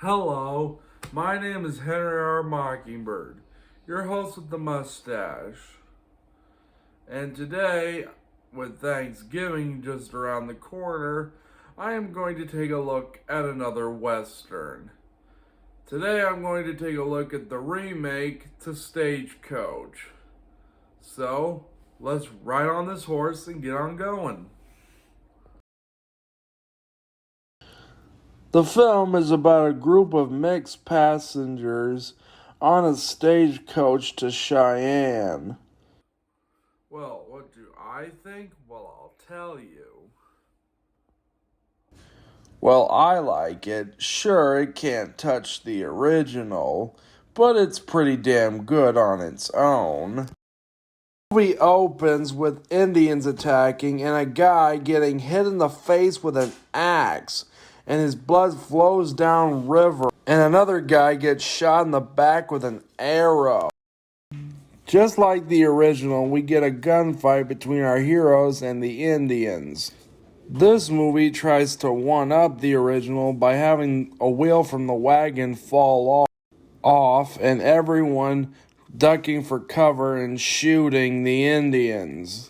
Hello, my name is Henry R. Mockingbird, your host with the mustache. And today, with Thanksgiving just around the corner, I am going to take a look at another Western. Today I'm going to take a look at the remake to Stagecoach. So, let's ride on this horse and get on going. The film is about a group of mixed passengers on a stagecoach to Cheyenne. Well, what do I think? Well, I'll tell you. Well, I like it. Sure, it can't touch the original, but it's pretty damn good on its own. The movie opens with Indians attacking and a guy getting hit in the face with an axe, and his blood flows down river, and another guy gets shot in the back with an arrow. Just like the original, we get a gunfight between our heroes and the Indians. This movie tries to one-up the original by having a wheel from the wagon fall off and everyone ducking for cover and shooting the Indians.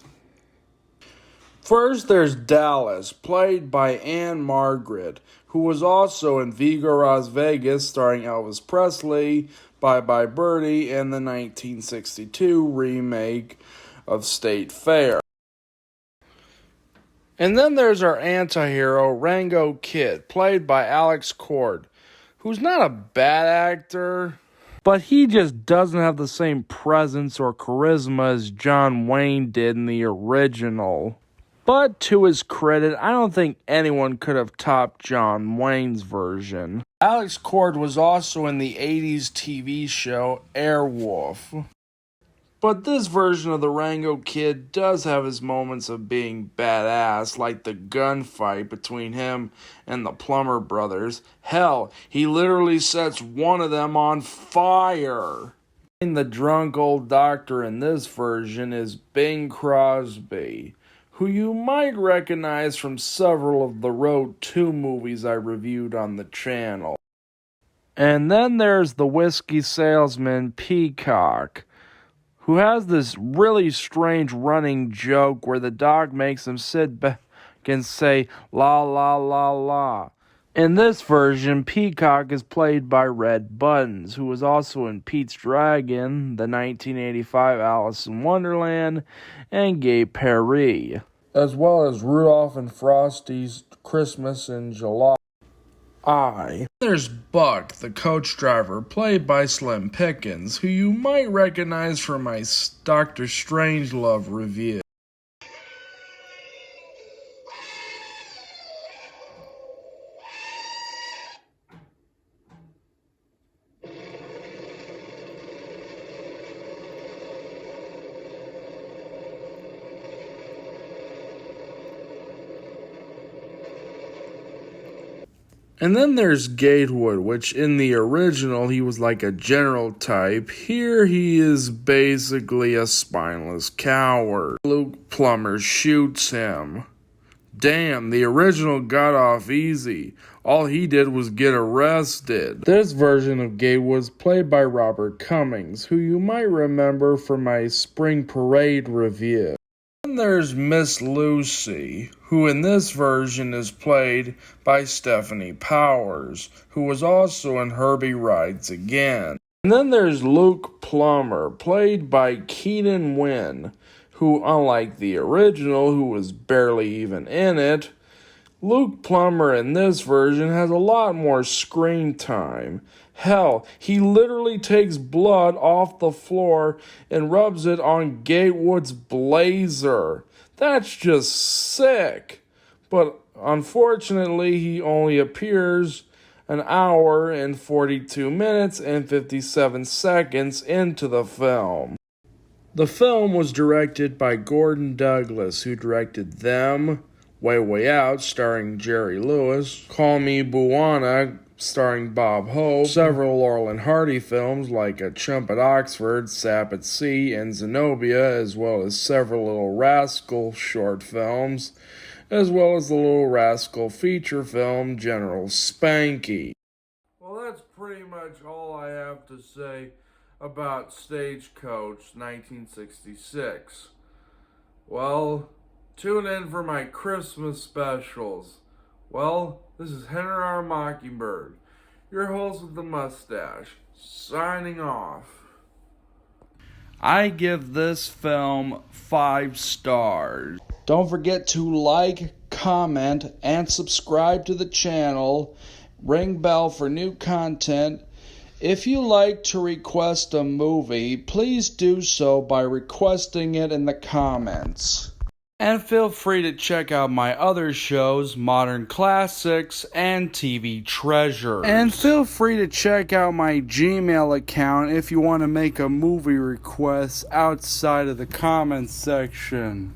First, there's Dallas, played by Anne Margaret, who was also in Vigo, Las Vegas, starring Elvis Presley, Bye Bye Birdie, and the 1962 remake of State Fair. And then there's our anti-hero, Rango Kid, played by Alex Cord, who's not a bad actor, but he just doesn't have the same presence or charisma as John Wayne did in the original. But to his credit, I don't think anyone could have topped John Wayne's version. Alex Cord was also in the 80s TV show Airwolf. But this version of the Rango Kid does have his moments of being badass, like the gunfight between him and the Plumber brothers. Hell, he literally sets one of them on fire. And the drunk old doctor in this version is Bing Crosby, who you might recognize from several of the Road 2 movies I reviewed on the channel. And then there's the whiskey salesman Peacock, who has this really strange running joke where the dog makes him sit back and say, la la la la. In this version, Peacock is played by Red Buttons, who was also in Pete's Dragon, the 1985 Alice in Wonderland, and Gay Paris, as well as Rudolph and Frosty's Christmas in July. There's Buck, the coach driver, played by Slim Pickens, who you might recognize from my Dr. Strangelove review. And then there's Gatewood, which in the original he was like a general type. Here he is basically a spineless coward. Luke Plummer shoots him. Damn, the original got off easy. All he did was get arrested. This version of Gatewood's played by Robert Cummings, who you might remember from my Spring Parade review. Then there's Miss Lucy, who in this version is played by Stephanie Powers, who was also in Herbie Rides Again. And then there's Luke Plummer, played by Keenan Wynn, who, unlike the original, who was barely even in it, Luke Plummer in this version has a lot more screen time. Hell, he literally takes blood off the floor and rubs it on Gatewood's blazer. That's just sick. But unfortunately, he only appears an hour and 42 minutes and 57 seconds into the film. The film was directed by Gordon Douglas, who directed Them, Way Way Out, starring Jerry Lewis, Call Me Buana, starring Bob Hope, several Laurel and Hardy films like A Chump at Oxford, Sap at Sea, and Zenobia, as well as several Little Rascal short films, as well as the Little Rascal feature film, General Spanky. Well, that's pretty much all I have to say about Stagecoach 1966. Well, tune in for my Christmas specials. Well, this is Henry R. Mockingbird, your host with the mustache, signing off. I give this film 5 stars. Don't forget to like, comment, and subscribe to the channel. Ring bell for new content. If you like to request a movie, please do so by requesting it in the comments. And feel free to check out my other shows, Modern Classics and TV Treasures. And feel free to check out my Gmail account if you want to make a movie request outside of the comments section.